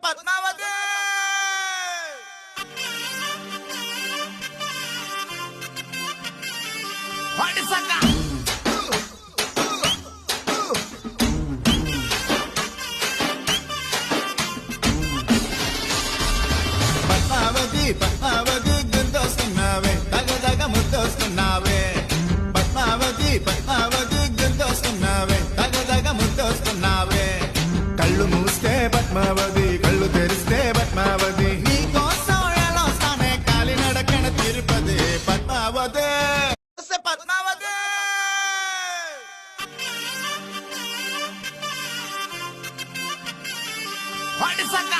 పద్మావతి పద్మావతి పద్మావతి గుంతొస్తున్నావే తగదగ ముద్దొస్తున్నావే పద్మావతి పద్మావతి గుంతొస్తున్నావే తగదగ ముద్దొస్తున్నావే కళ్ళు మూస్తే పద్మావతి కళ్ళు తెరిస్తే పద్మావతి నీకోసం ఎలా వస్తానే కాలినడకన తిరుపతి పద్మావతి పద్మావతి వాటి సంగ